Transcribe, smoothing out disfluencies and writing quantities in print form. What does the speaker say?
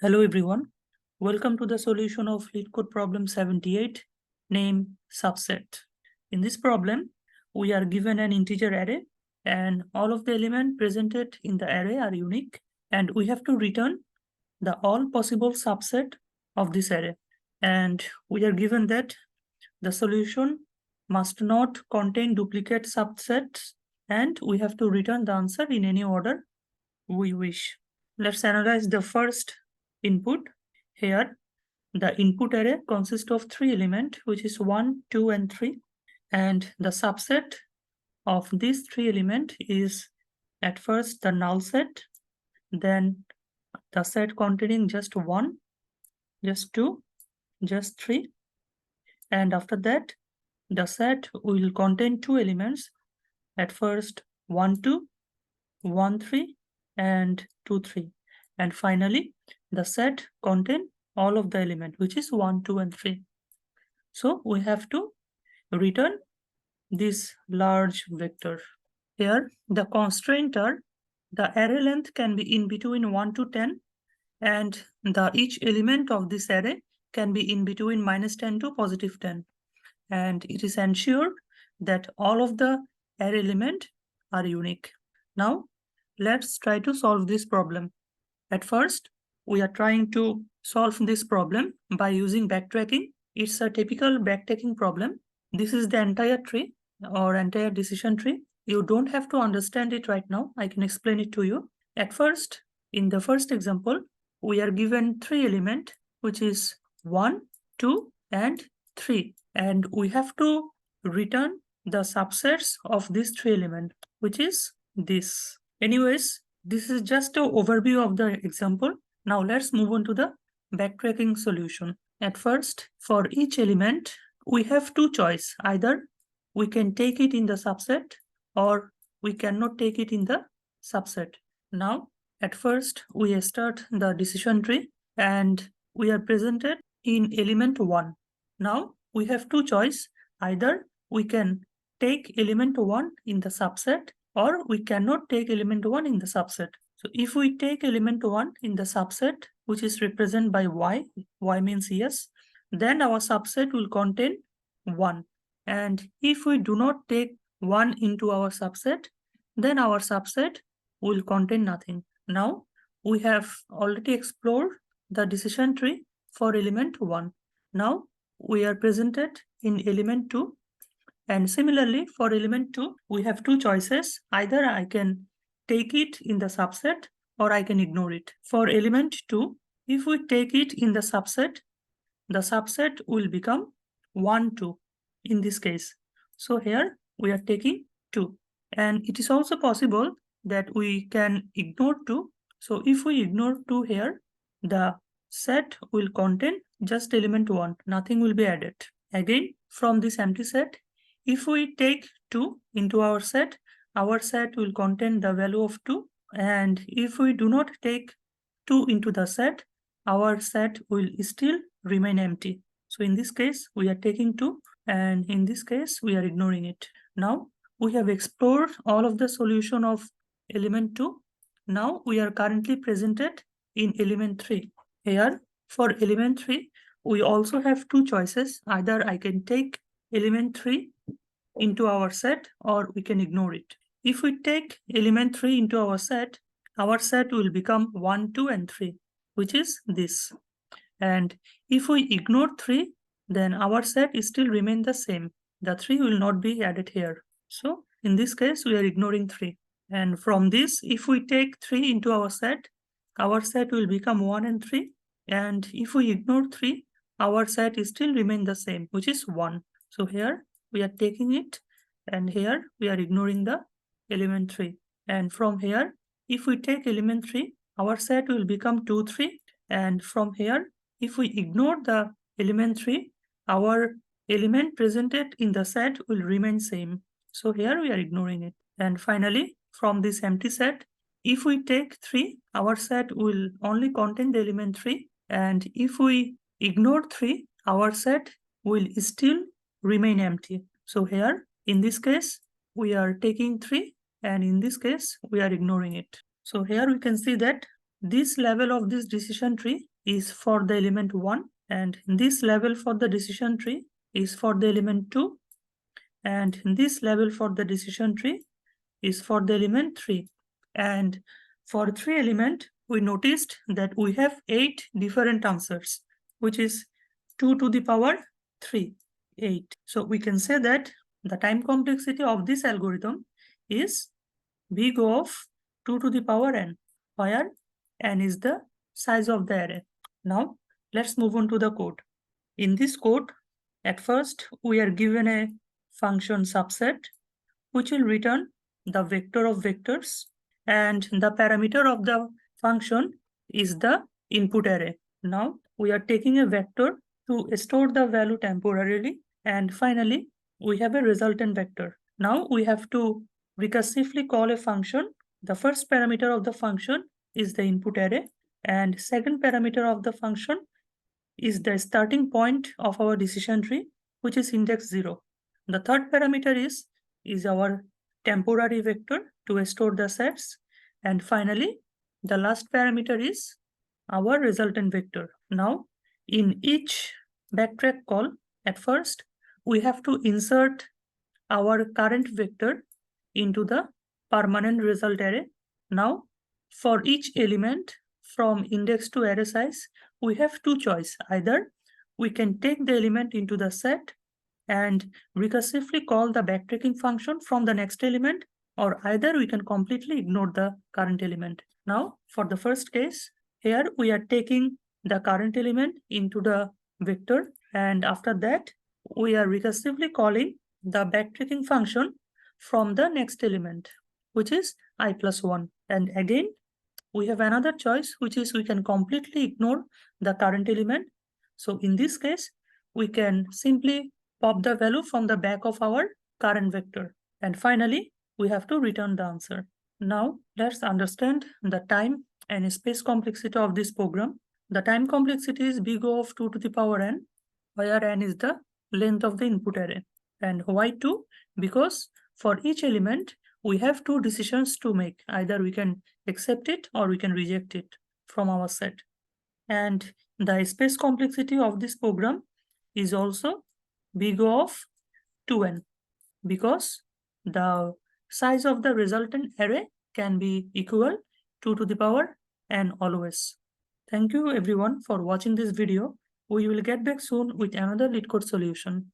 Hello everyone, welcome to the solution of LeetCode problem 78, name subset. In this problem, we are given an integer array and all of the elements presented in the array are unique, and we have to return the all possible subset of this array. And we are given that the solution must not contain duplicate subsets, and we have to return the answer in any order we wish. Let's analyze the first input. Here, the input array consists of 3 elements, which is 1, 2, and 3. And the subset of these 3 elements is at first the null set, then the set containing just 1, just 2, just 3. And after that, the set will contain 2 elements, at first 1, 2, 1, 3, and 2, 3. And finally, the set contain all of the element, which is 1, 2, and 3. So we have to return this large vector. Here, the constraint are the array length can be in between 1 to 10, and each element of this array can be in between -10 to +10. And it is ensured that all of the array elements are unique. Now, let's try to solve this problem. At first, we are trying to solve this problem by using backtracking. It's a typical backtracking problem. This is the entire tree or entire decision tree. You don't have to understand it right now. I can explain it to you. At first, in the first example, we are given 3 elements, which is 1, 2, and 3. And we have to return the subsets of these 3 elements, which is this. Anyways, this is just an overview of the example. Now let's move on to the backtracking solution. At first, for each element, we have 2 choices. Either we can take it in the subset or we cannot take it in the subset. Now, at first, we start the decision tree and we are presented in element 1. Now, we have 2 choices. Either we can take element 1 in the subset or we cannot take element 1 in the subset. So if we take element 1 in the subset, which is represented by y means yes, then our subset will contain 1. And if we do not take 1 into our subset, then our subset will contain nothing. Now, we have already explored the decision tree for element 1. Now, we are presented in element 2. And similarly, for element 2, we have 2 choices. Either I can take it in the subset or I can ignore it. For element 2, if we take it in the subset will become 1, 2 in this case. So here we are taking 2. And it is also possible that we can ignore 2. So if we ignore 2 here, the set will contain just element 1. Nothing will be added. Again, from this empty set, if we take 2 into our set will contain the value of 2. And if we do not take 2 into the set, our set will still remain empty. So in this case, we are taking 2, and in this case, we are ignoring it. Now, we have explored all of the solution of element 2. Now, we are currently presented in element 3. Here, for element 3, we also have 2 choices. Either I can take element 3 into our set or we can ignore it. If we take element 3 into our set will become 1, 2, and 3, which is this. And if we ignore 3, then our set still remain the same. The 3 will not be added here. So in this case, we are ignoring 3. And from this, if we take 3 into our set will become 1 and 3. And if we ignore 3, our set still remain the same, which is 1. So here we are taking it, and here we are ignoring the element 3. And from here, if we take element 3, our set will become 2, 3. And from here, if we ignore the element 3, our element presented in the set will remain same. So here we are ignoring it. And finally, from this empty set, if we take 3, our set will only contain the element 3. And if we ignore 3, our set will still remain empty. So here, in this case, we are taking 3, and in this case, we are ignoring it. So here we can see that this level of this decision tree is for the element 1, and this level for the decision tree is for the element 2, and this level for the decision tree is for the element 3. And for 3 element, we noticed that we have 8 different answers, which is 2 to the power 3, 8. So we can say that the time complexity of this algorithm is big of 2 to the power n, where n is the size of the array. Now, let's move on to the code. In this code, at first, we are given a function subset, which will return the vector of vectors, and the parameter of the function is the input array. Now, we are taking a vector to store the value temporarily, and finally, we have a resultant vector. Now, we have to recursively call a function. The first parameter of the function is the input array, and second parameter of the function is the starting point of our decision tree, which is index 0. The third parameter is our temporary vector to store the sets. And finally, the last parameter is our resultant vector. Now, in each backtrack call, at first, we have to insert our current vector into the permanent result array. Now, for each element from index to array size, we have two choices. Either we can take the element into the set and recursively call the backtracking function from the next element, or either we can completely ignore the current element. Now, for the first case, here we are taking the current element into the vector, and after that, we are recursively calling the backtracking function from the next element, which is I plus 1. And again, we have another choice, which is we can completely ignore the current element. So in this case, we can simply pop the value from the back of our current vector. And finally, we have to return the answer. Now, let's understand the time and space complexity of this program. The time complexity is big O of 2 to the power n, where n is the length of the input array. And why 2? Because for each element, we have two decisions to make. Either we can accept it or we can reject it from our set. And the space complexity of this program is also big O of 2n, because the size of the resultant array can be equal 2 to the power n always. Thank you everyone for watching this video. We will get back soon with another LeetCode solution.